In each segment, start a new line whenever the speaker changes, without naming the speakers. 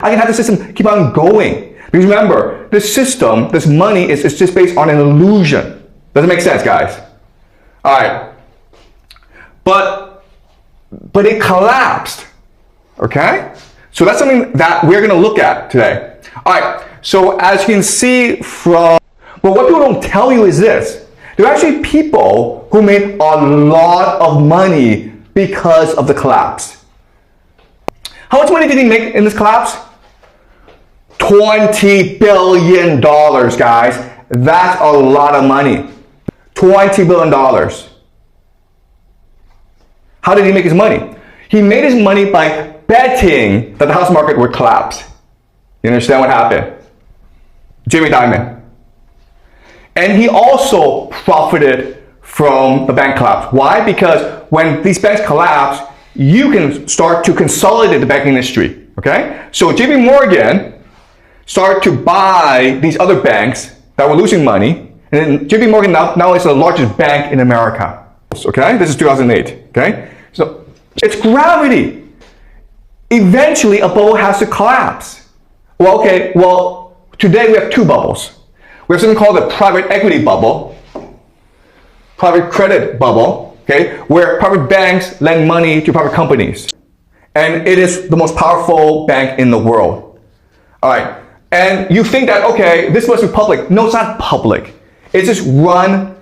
I can have the system keep on going. Because remember, this system, this money is just based on an illusion. Does it make sense, guys? All right. But it collapsed. Okay? So that's something that we're going to look at today. All right. So as you can see from, but what people don't tell you is this. There are actually people who made a lot of money because of the collapse. How much money did he make in this collapse? $20 billion, guys. That's a lot of money. $20 billion. How did he make his money? He made his money by betting that the house market would collapse. You understand what happened? Jamie Dimon. And he also profited from the bank collapse. Why? Because when these banks collapse, you can start to consolidate the banking industry. Okay? So JP Morgan started to buy these other banks that were losing money. And JP Morgan now is the largest bank in America. Okay? This is 2008. Okay? So it's gravity. Eventually, a bubble has to collapse. Well, okay, well, today we have two bubbles. We have something called the private equity bubble, private credit bubble, okay, where private banks lend money to private companies. And it is the most powerful bank in the world. All right, and you think that, okay, this must be public. No, it's not public. It's just run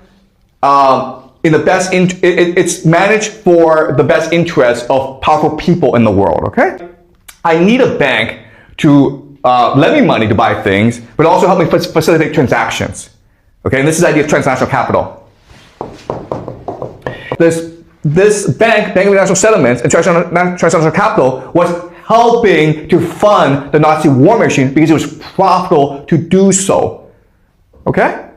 in the best, it's managed for the best interest of powerful people in the world, okay? I need a bank to lend me money to buy things, but also help me facilitate transactions. Okay, and this is the idea of transnational capital. This Bank of International Settlements and Transnational Capital was helping to fund the Nazi war machine because it was profitable to do so. Okay?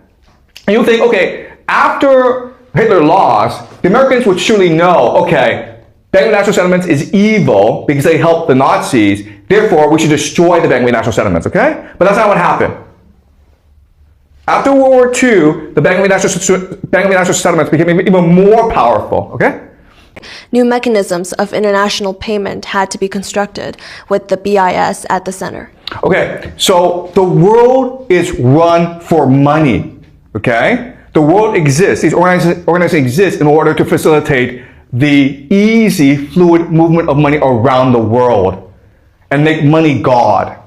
And you think, okay, after Hitler lost, the Americans would surely know, okay, Bank of International Settlements is evil because they helped the Nazis. Therefore, we should destroy the Bank of International Settlements, okay? But that's not what happened. After World War II, the Bank of International Settlements became even more powerful, okay?
New mechanisms of international payment had to be constructed with the BIS at the center.
Okay, so the world is run for money, okay? The world exists, these organizations exist in order to facilitate the easy, fluid movement of money around the world and make money God,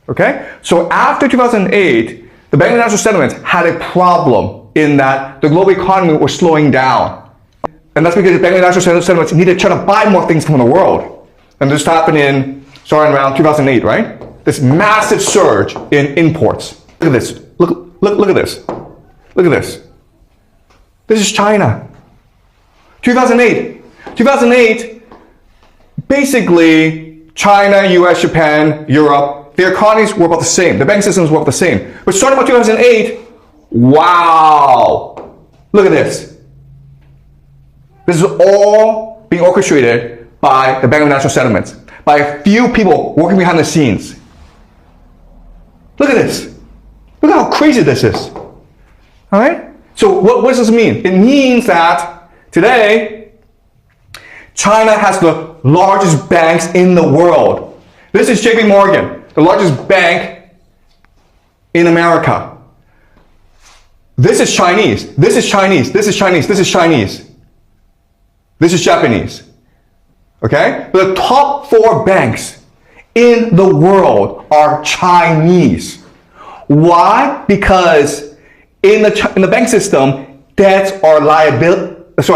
okay? So after 2008, the Bank of International Settlements had a problem in that the global economy was slowing down. And that's because the Bank of International Settlements needed to try to buy more things from the world. And this happened starting around 2008, right? This massive surge in imports. Look at this. Look at this. Look at this. This is China. 2008. 2008, basically, China, US, Japan, Europe, their economies were about the same. The bank systems were about the same. But starting about 2008, wow! Look at this. This is all being orchestrated by the Bank of International Settlements, by a few people working behind the scenes. Look at this. Look at how crazy this is. All right? So what does this mean? It means that today, China has the largest banks in the world. This is JP Morgan, the largest bank in America. This is Chinese. This is Chinese. This is Chinese. This is Chinese. This is Japanese. Okay? But the top 4 banks in the world are Chinese. Why? Because in the bank system, debts are liabilities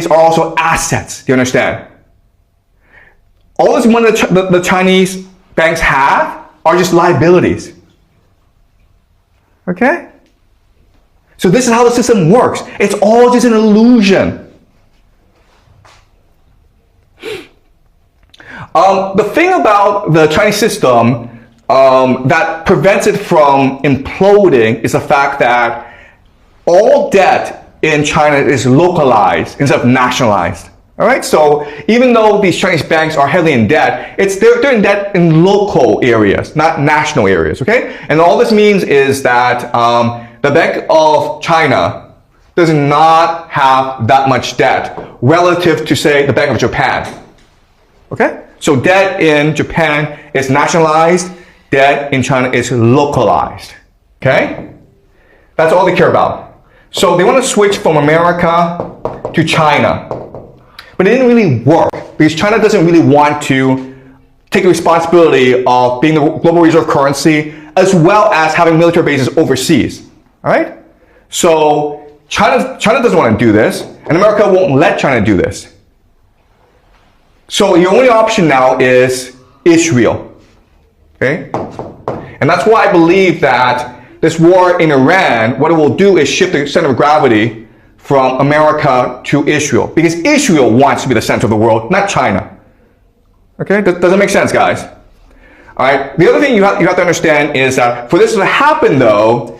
are also assets. Do you understand? All this money the Chinese banks have are just liabilities. Okay? So this is how the system works. It's all just an illusion. The thing about the Chinese system that prevents it from imploding is the fact that all debt in China is localized instead of nationalized. All right, so even though these Chinese banks are heavily in debt, they're in debt in local areas, not national areas. Okay, and all this means is that the Bank of China does not have that much debt relative to, say, the Bank of Japan. Okay, So debt in Japan is nationalized, debt in China is localized. Okay? That's all they care about. So they want to switch from America to China. But it didn't really work because China doesn't really want to take the responsibility of being the global reserve currency as well as having military bases overseas. All right? So China doesn't want to do this, and America won't let China do this. So your only option now is Israel. Okay? And that's why I believe that this war in Iran, what it will do is shift the center of gravity from America to Israel. Because Israel wants to be the center of the world, not China. Okay? Does that make sense, guys? Alright? The other thing you have to understand is that for this to happen, though,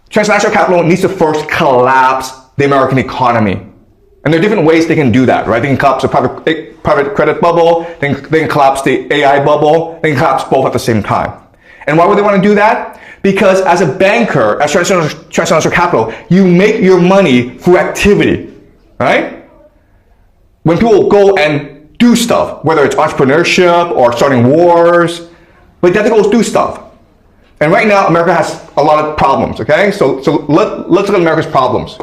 transnational capital needs to first collapse the American economy. And there are different ways they can do that, right? They can collapse the private credit bubble, they can collapse the AI bubble, they can collapse both at the same time. And why would they want to do that? Because as a banker, as transnational capital, you make your money through activity, right? When people go and do stuff, whether it's entrepreneurship or starting wars, but they have to go do stuff. And right now, America has a lot of problems, okay? So let's look at America's problems.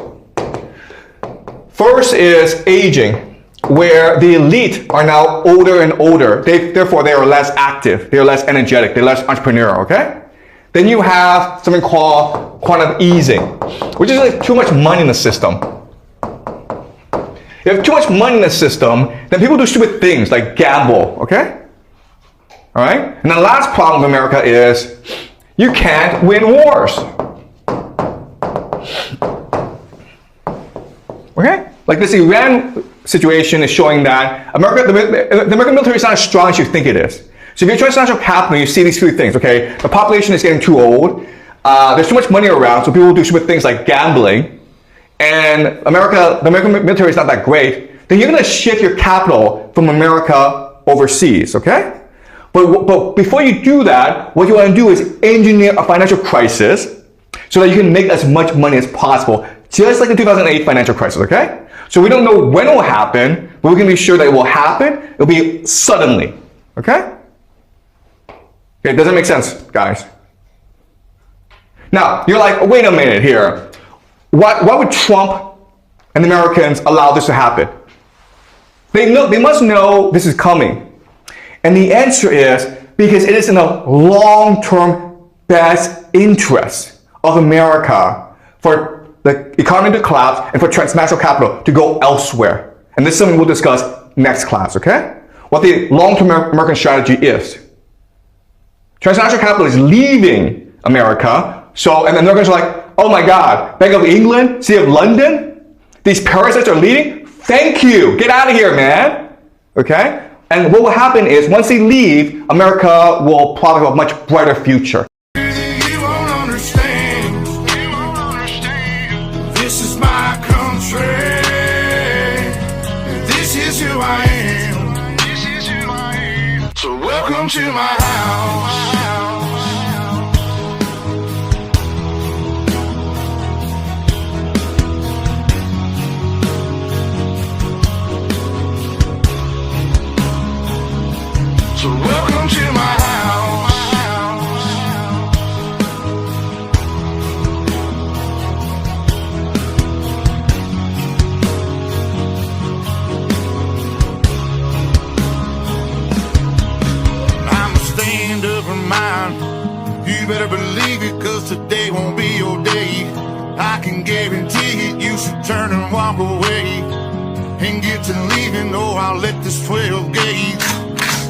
First is aging, where the elite are now older and older. Therefore, they are less active, they are less energetic, they're less entrepreneurial, okay? Then you have something called quantitative easing, which is like too much money in the system. If you have too much money in the system, then people do stupid things like gamble, okay? All right? And the last problem in America is you can't win wars. Okay? Like this Iran situation is showing that the American military is not as strong as you think it is. So if you're transnational capital, you see these three things, okay? The population is getting too old. There's too much money around, so people do stupid things like gambling. And the American military is not that great. Then you're going to shift your capital from America overseas, okay? But before you do that, what you want to do is engineer a financial crisis so that you can make as much money as possible, just like the 2008 financial crisis, okay? So we don't know when it will happen, but we can be sure that it will happen. It'll be suddenly, okay? Okay, does that make sense, guys? Now, you're like, wait a minute here. Why would Trump and the Americans allow this to happen? They must know this is coming. And the answer is because it is in the long-term best interest of America for the economy to collapse and for transnational capital to go elsewhere. And this is something we'll discuss next class, okay? What the long-term American strategy is. Transnational capital is leaving America, and the Americans are like, oh my God, Bank of England, City of London, these parasites are leaving? Thank you, get out of here, man, okay? And what will happen is, once they leave, America will probably have a much brighter future.
You won't understand. This is my country. This is who I am. So welcome to my house. So welcome to my house. I'ma stand up in mine. You better believe it, cause today won't be your day. I can guarantee it, you should turn and walk away and get to leaving, or I'll let this 12 gauge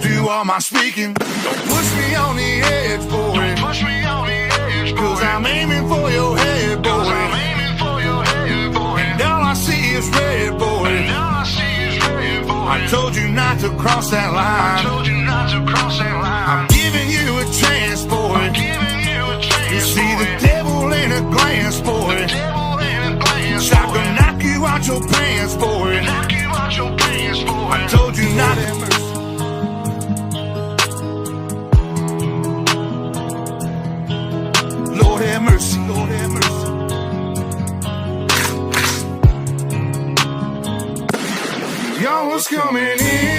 do all my speaking. Don't push me on the edge, boy. Don't push me on the edge, boy. Cause I'm aiming for your head, boy. Cause I'm aiming for your head, boy. And all I see is red, boy. And all I see is red, boy. I told you not to cross that line. I told you not to cross that line. I'm giving you a chance, boy. I'm giving you a chance, you see boy. The devil in a glance, boy. The devil in a glance, boy. I can knock you out your pants, boy. Knock you out your pants, boy. I told you not to. Lord have mercy, Lord have mercy. Y'all was coming in.